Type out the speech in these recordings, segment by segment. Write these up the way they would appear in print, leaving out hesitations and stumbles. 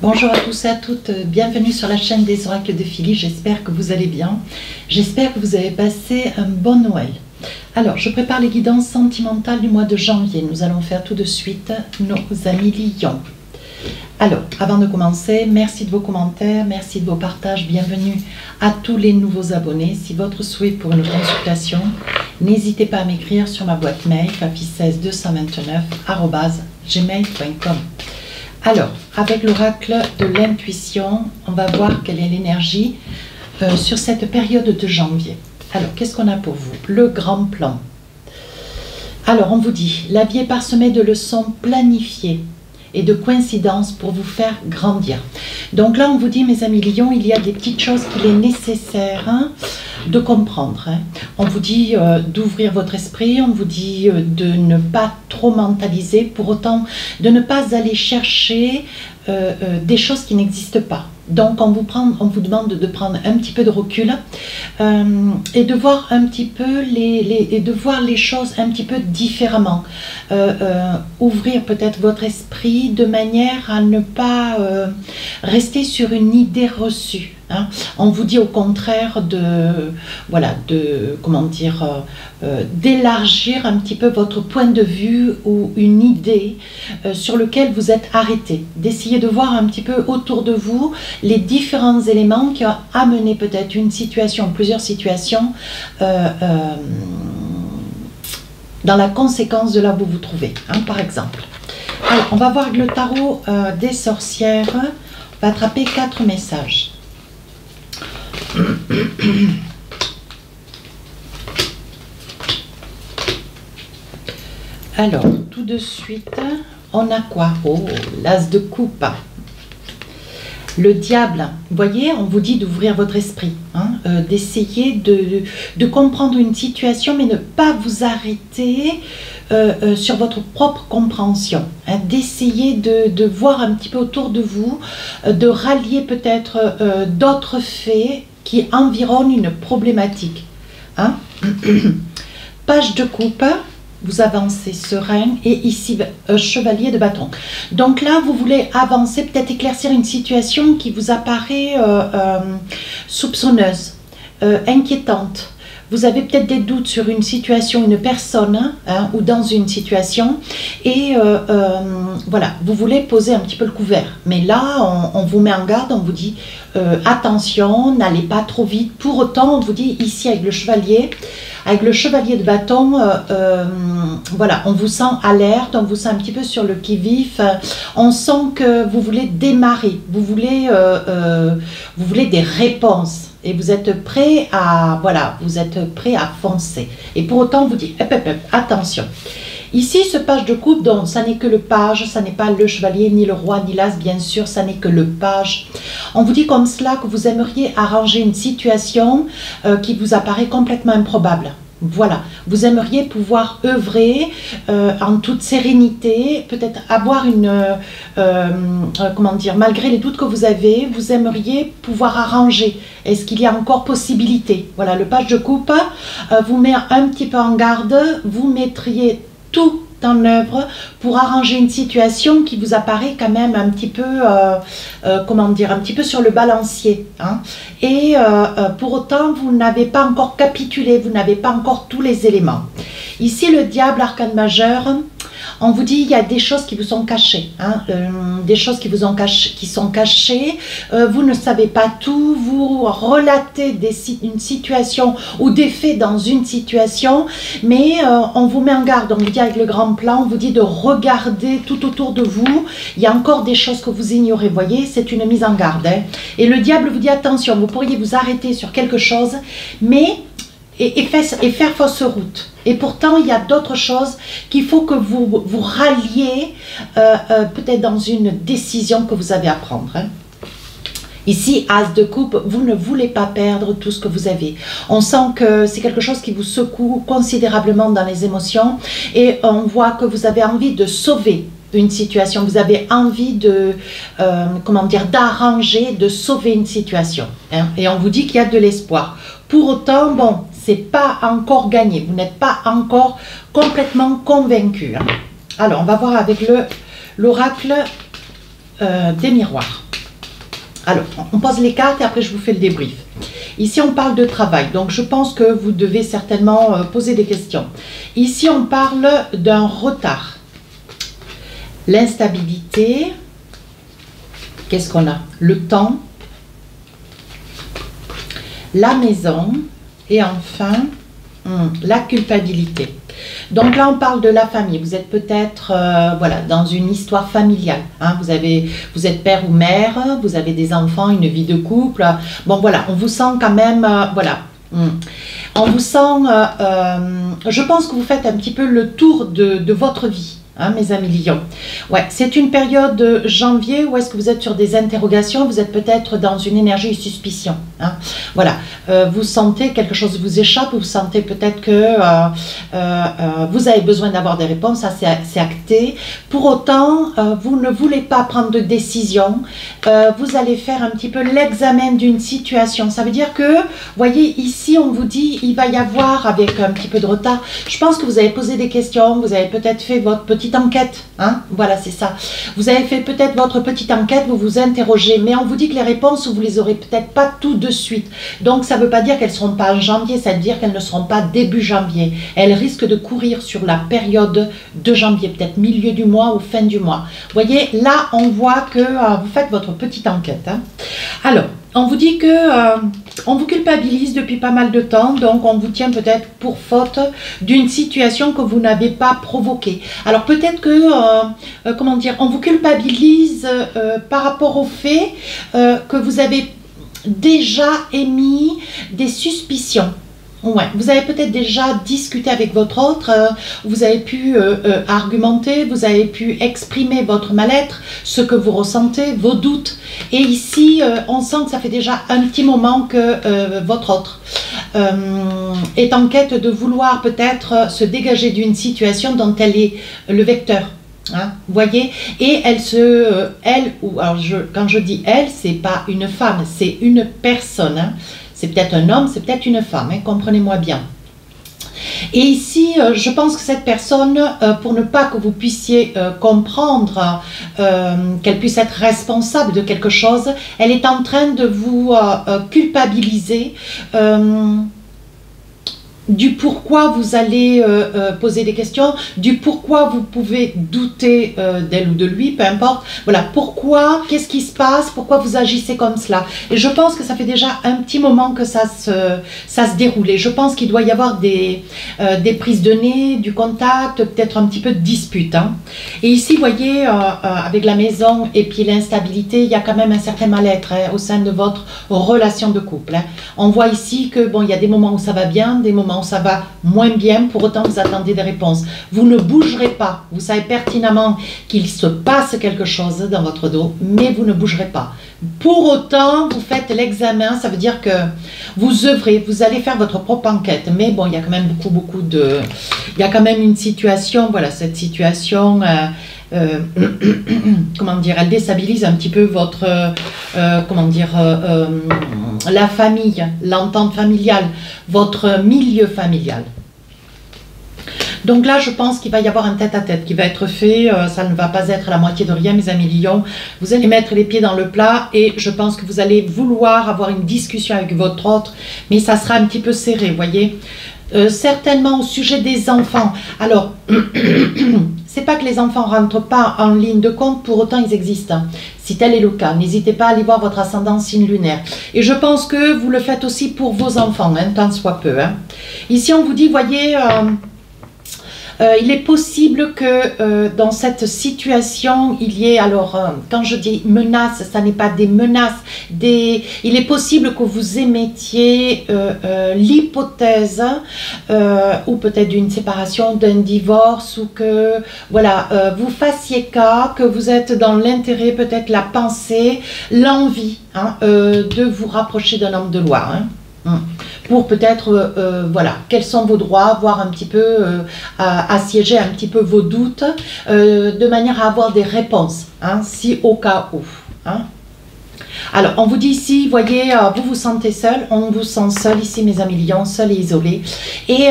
Bonjour à tous et à toutes, bienvenue sur la chaîne des oracles de Philly, j'espère que vous allez bien, j'espère que vous avez passé un bon Noël. Alors, je prépare les guidances sentimentales du mois de janvier, nous allons faire tout de suite nos amis lions. Alors, avant de commencer, merci de vos commentaires, merci de vos partages, bienvenue à tous les nouveaux abonnés. Si votre souhait pour une consultation, n'hésitez pas à m'écrire sur ma boîte mail papi16229@gmail.com. Alors, avec l'oracle de l'intuition, on va voir quelle est l'énergie sur cette période de janvier. Alors, qu'est-ce qu'on a pour vous? Le grand plan. Alors, on vous dit, la vie est parsemée de leçons planifiées et de coïncidences pour vous faire grandir. Donc là, on vous dit, mes amis lions, il y a des petites choses qu'il est nécessaire de comprendre. On vous dit d'ouvrir votre esprit, on vous dit de ne pas trop mentaliser, pour autant de ne pas aller chercher des choses qui n'existent pas. Donc on vous demande de prendre un petit peu de recul et de voir un petit peu de voir les choses un petit peu différemment. Ouvrir peut-être votre esprit de manière à ne pas rester sur une idée reçue. On vous dit au contraire d'élargir un petit peu votre point de vue ou une idée sur lequel vous êtes arrêté, d'essayer de voir un petit peu autour de vous les différents éléments qui ont amené peut-être une situation, plusieurs situations dans la conséquence de là où vous vous trouvez, par exemple. Alors, on va voir avec le tarot des sorcières, on va attraper 4 messages. Alors, tout de suite, on a quoi? Oh, l'as de coupe. Le diable, vous voyez, on vous dit d'ouvrir votre esprit, d'essayer de comprendre une situation, mais ne pas vous arrêter sur votre propre compréhension, d'essayer de voir un petit peu autour de vous, de rallier peut-être d'autres faits qui environnent une problématique. Page de coupe. Vous avancez serein et ici chevalier de bâton. Donc là vous voulez avancer, peut-être éclaircir une situation qui vous apparaît soupçonneuse, inquiétante. Vous avez peut-être des doutes sur une situation, une personne ou dans une situation et voilà, vous voulez poser un petit peu le couvert. Mais là on vous met en garde, on vous dit attention, n'allez pas trop vite. Pour autant on vous dit ici avec le chevalier de bâton, voilà, on vous sent alerte, on vous sent un petit peu sur le qui-vif, on sent que vous voulez démarrer, vous voulez des réponses. Et vous êtes prêt à, voilà, vous êtes prêt à foncer. Et pour autant, on vous dit, attention. Ici, ce page de coupe, donc, ça n'est que le page, ça n'est pas le chevalier, ni le roi, ni l'as, bien sûr, ça n'est que le page. On vous dit comme cela que vous aimeriez arranger une situation qui vous apparaît complètement improbable. Voilà, vous aimeriez pouvoir œuvrer en toute sérénité, peut-être avoir une, comment dire, malgré les doutes que vous avez, vous aimeriez pouvoir arranger. Est-ce qu'il y a encore possibilité? Voilà, le page de coupe vous met un petit peu en garde, vous mettriez tout en œuvre pour arranger une situation qui vous apparaît quand même un petit peu, comment dire, un petit peu sur le balancier. Et pour autant, vous n'avez pas encore capitulé, vous n'avez pas encore tous les éléments. Ici, le diable, arcane majeur, on vous dit il y a des choses qui vous sont cachées, des choses qui sont cachées, vous ne savez pas tout, vous relatez une situation ou des faits dans une situation, mais on vous met en garde, on vous dit avec le grand plan, on vous dit de regarder tout autour de vous, il y a encore des choses que vous ignorez, voyez, c'est une mise en garde. Et le diable vous dit attention, vous pourriez vous arrêter sur quelque chose, mais et faire fausse route. Et pourtant, il y a d'autres choses qu'il faut que vous ralliez peut-être dans une décision que vous avez à prendre. Ici, as de coupe, vous ne voulez pas perdre tout ce que vous avez. On sent que c'est quelque chose qui vous secoue considérablement dans les émotions et on voit que vous avez envie de sauver une situation, vous avez envie de, comment dire, d'arranger, de sauver une situation. Et on vous dit qu'il y a de l'espoir. Pour autant, bon, c'est pas encore gagné, vous n'êtes pas encore complètement convaincu. Alors, on va voir avec l'oracle des miroirs. Alors, on pose les cartes et après je vous fais le débrief. Ici, on parle de travail, donc je pense que vous devez certainement poser des questions. Ici, on parle d'un retard. L'instabilité. Qu'est-ce qu'on a? Le temps. La maison. Et enfin, la culpabilité. Donc là, on parle de la famille. Vous êtes peut-être voilà, dans une histoire familiale. Hein. Vous êtes père ou mère, vous avez des enfants, une vie de couple. Bon, voilà, on vous sent quand même... voilà. On vous sent... je pense que vous faites un petit peu le tour de votre vie. Hein, mes amis Lions. Ouais, c'est une période de janvier où est-ce que vous êtes sur des interrogations, vous êtes peut-être dans une énergie de suspicion. Hein. Voilà, vous sentez quelque chose vous échappe, vous sentez peut-être que vous avez besoin d'avoir des réponses, ça c'est acté. Pour autant, vous ne voulez pas prendre de décision, vous allez faire un petit peu l'examen d'une situation. Ça veut dire que, voyez, ici on vous dit, il va y avoir, avec un petit peu de retard, je pense que vous avez posé des questions, vous avez peut-être fait votre petite enquête, hein, voilà, c'est ça. Vous avez fait peut-être votre petite enquête, vous vous interrogez, mais on vous dit que les réponses, vous les aurez peut-être pas tout de suite. Donc, ça ne veut pas dire qu'elles ne seront pas en janvier, ça veut dire qu'elles ne seront pas début janvier. Elles risquent de courir sur la période de janvier, peut-être milieu du mois ou fin du mois. Vous voyez, là, on voit que vous faites votre petite enquête. Hein. Alors, on vous dit que on vous culpabilise depuis pas mal de temps, donc on vous tient peut-être pour faute d'une situation que vous n'avez pas provoquée. Alors peut-être que, comment dire, on vous culpabilise par rapport au fait que vous avez déjà émis des suspicions. Ouais, vous avez peut-être déjà discuté avec votre autre, vous avez pu argumenter, vous avez pu exprimer votre mal-être, ce que vous ressentez, vos doutes. Et ici, on sent que ça fait déjà un petit moment que votre autre est en quête de vouloir peut-être se dégager d'une situation dont elle est le vecteur. Hein, vous voyez, et elle, ou alors quand je dis elle, c'est pas une femme, c'est une personne. Hein. C'est peut-être un homme, c'est peut-être une femme, hein, comprenez-moi bien. Et ici, je pense que cette personne, pour ne pas que vous puissiez comprendre qu'elle puisse être responsable de quelque chose, elle est en train de vous culpabiliser du pourquoi vous allez poser des questions, du pourquoi vous pouvez douter d'elle ou de lui, peu importe. Voilà, pourquoi, qu'est-ce qui se passe, pourquoi vous agissez comme cela. Et je pense que ça fait déjà un petit moment que ça se déroule. Et je pense qu'il doit y avoir des prises de nez, du contact, peut-être un petit peu de dispute. Hein. Et ici, vous voyez, avec la maison et puis l'instabilité, il y a quand même un certain mal-être hein, au sein de votre relation de couple. Hein. On voit ici que, bon, il y a des moments où ça va bien, des moments où ça va moins bien, pour autant vous attendez des réponses. Vous ne bougerez pas, vous savez pertinemment qu'il se passe quelque chose dans votre dos, mais vous ne bougerez pas. Pour autant, vous faites l'examen, ça veut dire que vous œuvrez, vous allez faire votre propre enquête, mais bon, il y a quand même beaucoup de... Il y a quand même une situation, voilà, cette situation... comment dire, elle déstabilise un petit peu votre, comment dire, la famille, l'entente familiale, votre milieu familial. Donc là, je pense qu'il va y avoir un tête-à-tête qui va être fait, ça ne va pas être la moitié de rien, mes amis Lions. Vous allez mettre les pieds dans le plat et je pense que vous allez vouloir avoir une discussion avec votre autre, mais ça sera un petit peu serré, vous voyez. Certainement au sujet des enfants. Alors, c'est pas que les enfants ne rentrent pas en ligne de compte, pour autant ils existent. Hein. Si tel est le cas, n'hésitez pas à aller voir votre ascendant signe lunaire. Et je pense que vous le faites aussi pour vos enfants, hein, tant soit peu. Hein. Ici, on vous dit, voyez... il est possible que dans cette situation, il y ait, alors quand je dis menaces, ça n'est pas des menaces, il est possible que vous émettiez l'hypothèse ou peut-être d'une séparation, d'un divorce, ou que voilà, vous fassiez cas, que vous êtes dans l'intérêt, peut-être la pensée, l'envie hein, de vous rapprocher d'un homme de loi. Hein. Pour peut-être, voilà, quels sont vos droits, voir un petit peu, assiéger un petit peu vos doutes, de manière à avoir des réponses, hein, si au cas où. Hein. Alors, on vous dit ici, voyez, vous vous sentez seul, on vous sent seul ici, mes amis lions, seul et isolé. Et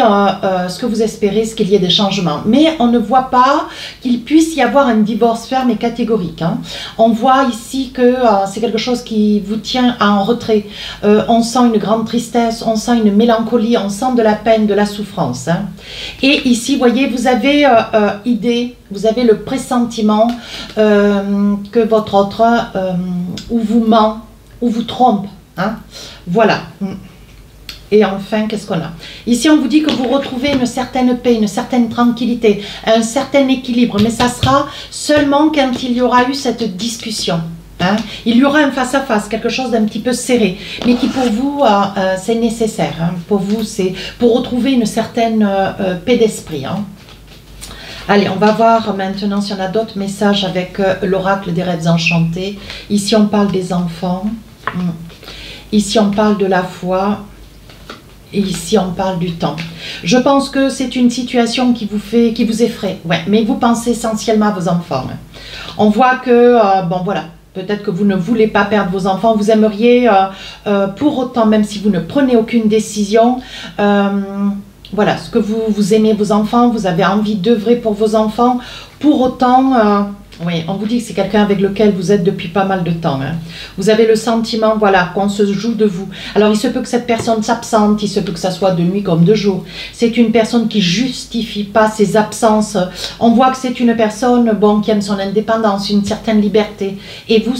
ce que vous espérez, c'est qu'il y ait des changements. Mais on ne voit pas qu'il puisse y avoir un divorce ferme et catégorique. Hein. On voit ici que c'est quelque chose qui vous tient en retrait. On sent une grande tristesse, on sent une mélancolie, on sent de la peine, de la souffrance. Hein. Et ici, voyez, vous avez idée, vous avez le pressentiment que votre autre ou vous ment, ou vous trompe. Hein. Voilà. Et enfin, qu'est-ce qu'on a? Ici, on vous dit que vous retrouvez une certaine paix, une certaine tranquillité, un certain équilibre. Mais ça sera seulement quand il y aura eu cette discussion. Hein. Il y aura un face-à-face, quelque chose d'un petit peu serré, mais qui pour vous, c'est nécessaire. Hein. Pour vous, c'est pour retrouver une certaine paix d'esprit. Hein. Allez, on va voir maintenant si on a d'autres messages avec l'oracle des rêves enchantés. Ici, on parle des enfants. Ici, on parle de la foi. Et ici, on parle du temps. Je pense que c'est une situation qui vous effraie. Ouais, mais vous pensez essentiellement à vos enfants. On voit que, bon voilà, peut-être que vous ne voulez pas perdre vos enfants. Vous aimeriez, pour autant, même si vous ne prenez aucune décision, voilà, ce que vous aimez vos enfants, vous avez envie d'œuvrer pour vos enfants. Pour autant, oui, on vous dit que c'est quelqu'un avec lequel vous êtes depuis pas mal de temps. Hein. Vous avez le sentiment, voilà, qu'on se joue de vous. Alors, il se peut que cette personne s'absente, il se peut que ça soit de nuit comme de jour. C'est une personne qui justifie pas ses absences. On voit que c'est une personne, bon, qui aime son indépendance, une certaine liberté. Et vous,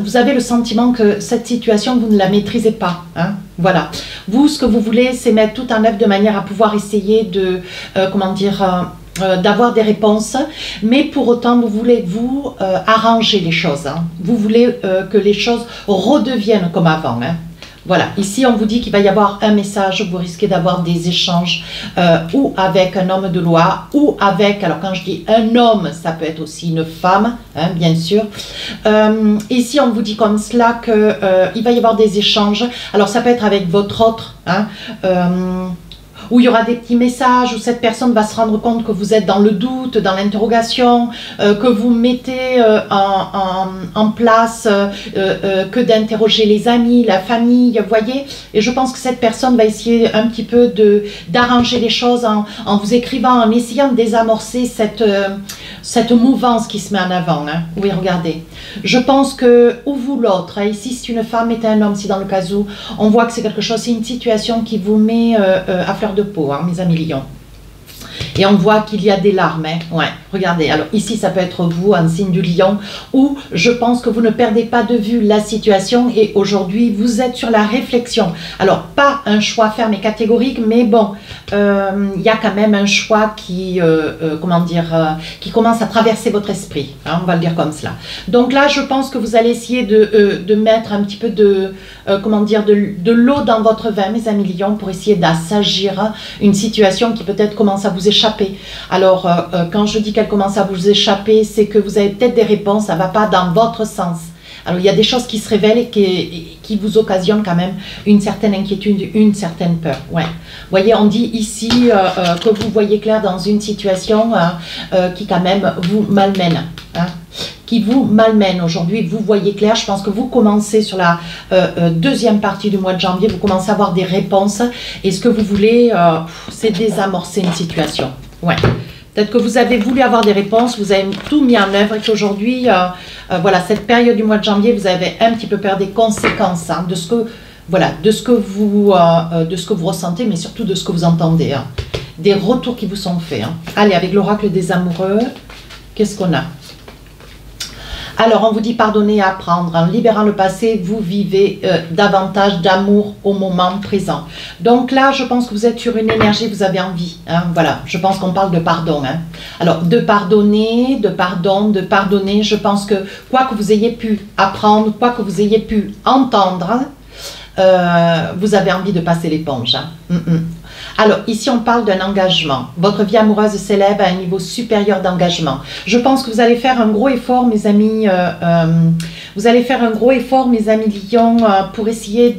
vous avez le sentiment que cette situation, vous ne la maîtrisez pas. Hein. Voilà. Vous, ce que vous voulez, c'est mettre tout en œuvre de manière à pouvoir essayer de, comment dire, d'avoir des réponses, mais pour autant vous voulez vous arranger les choses, hein. Vous voulez que les choses redeviennent comme avant, hein. Voilà, ici on vous dit qu'il va y avoir un message, vous risquez d'avoir des échanges ou avec un homme de loi ou avec, alors quand je dis un homme, ça peut être aussi une femme, hein, bien sûr. Ici on vous dit comme cela qu'il va y avoir des échanges, alors ça peut être avec votre autre, hein, où il y aura des petits messages, où cette personne va se rendre compte que vous êtes dans le doute, dans l'interrogation, que vous mettez en place que d'interroger les amis, la famille, vous voyez. Et je pense que cette personne va essayer un petit peu d'arranger les choses en vous écrivant, en essayant de désamorcer cette mouvance qui se met en avant. Hein. Oui, regardez. Je pense que, ou vous l'autre, hein, ici c'est une femme et un homme, si dans le cas où, on voit que c'est quelque chose, c'est une situation qui vous met à fleur de peau, hein, mes amis lions. Et on voit qu'il y a des larmes, hein. Ouais, regardez, alors ici ça peut être vous, un signe du lion, où je pense que vous ne perdez pas de vue la situation et aujourd'hui vous êtes sur la réflexion. Alors pas un choix ferme et catégorique, mais bon, il y a quand même un choix qui, comment dire, qui commence à traverser votre esprit, hein, on va le dire comme cela. Donc là je pense que vous allez essayer de mettre un petit peu de, comment dire, de l'eau dans votre vin, mes amis lions, pour essayer d'assagir une situation qui peut-être commence à vous échapper. Alors, quand je dis qu'elle commence à vous échapper, c'est que vous avez peut-être des réponses, ça ne va pas dans votre sens. Alors, il y a des choses qui se révèlent et qui vous occasionnent quand même une certaine inquiétude, une certaine peur. Ouais. Vous voyez, on dit ici que vous voyez clair dans une situation qui quand même vous malmène. Hein, qui vous malmène aujourd'hui, vous voyez clair. Je pense que vous commencez sur la deuxième partie du mois de janvier, vous commencez à avoir des réponses et ce que vous voulez, c'est désamorcer une situation. Ouais. Peut-être que vous avez voulu avoir des réponses, vous avez tout mis en œuvre et qu'aujourd'hui, voilà, cette période du mois de janvier, vous avez un petit peu peur des conséquences, hein, de ce que, voilà, de ce que vous ressentez, mais surtout de ce que vous entendez, hein, des retours qui vous sont faits. Hein. Allez, avec l'oracle des amoureux, qu'est-ce qu'on a? Alors, on vous dit pardonner et apprendre. En libérant le passé, vous vivez davantage d'amour au moment présent. Donc là, je pense que vous êtes sur une énergie, vous avez envie. Hein, voilà, je pense qu'on parle de pardon. Hein. Alors, de pardonner, de pardonner. Je pense que quoi que vous ayez pu apprendre, quoi que vous ayez pu entendre, vous avez envie de passer l'éponge. Hein. Alors, ici, on parle d'un engagement. Votre vie amoureuse s'élève à un niveau supérieur d'engagement. Je pense que vous allez faire un gros effort, mes amis. Vous allez faire un gros effort, mes amis lions, pour essayer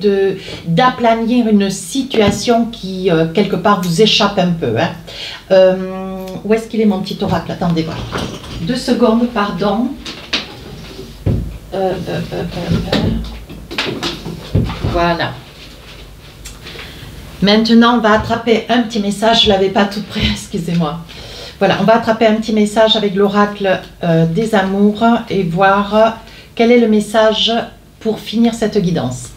d'aplanir une situation qui, quelque part, vous échappe un peu. Hein. Où est-ce qu'il est, mon petit oracle? Attendez voir. 2 secondes, pardon. Voilà. Maintenant, on va attraper un petit message. Je ne l'avais pas tout prêt, excusez-moi. Voilà, on va attraper un petit message avec l'oracle des amours et voir quel est le message pour finir cette guidance.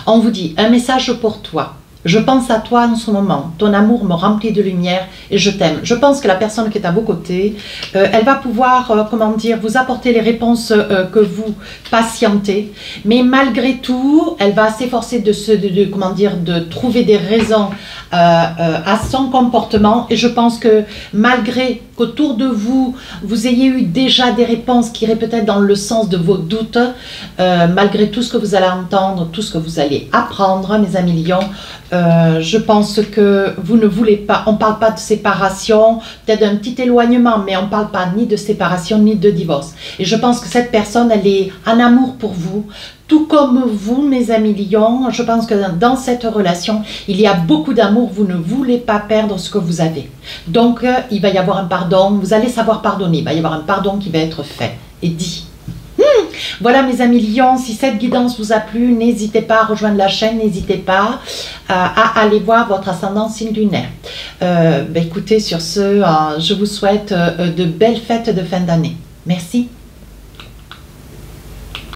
On vous dit, un message pour toi. Je pense à toi en ce moment, ton amour me remplit de lumière et je t'aime. Je pense que la personne qui est à vos côtés, elle va pouvoir, comment dire, vous apporter les réponses que vous patientez. Mais malgré tout, elle va s'efforcer comment dire, de trouver des raisons à son comportement. Et je pense que malgré qu'autour de vous, vous ayez eu déjà des réponses qui iraient peut-être dans le sens de vos doutes, malgré tout ce que vous allez entendre, tout ce que vous allez apprendre, mes amis lions, je pense que vous ne voulez pas, on ne parle pas de séparation, peut-être d'un petit éloignement, mais on ne parle pas ni de séparation ni de divorce. Et je pense que cette personne, elle est en amour pour vous, tout comme vous, mes amis lions. Je pense que dans cette relation, il y a beaucoup d'amour, vous ne voulez pas perdre ce que vous avez. Donc, il va y avoir un pardon, vous allez savoir pardonner, il va y avoir un pardon qui va être fait et dit. Voilà mes amis lions, si cette guidance vous a plu, n'hésitez pas à rejoindre la chaîne, n'hésitez pas à aller voir votre ascendant signe lunaire. Écoutez, sur ce, je vous souhaite de belles fêtes de fin d'année. Merci.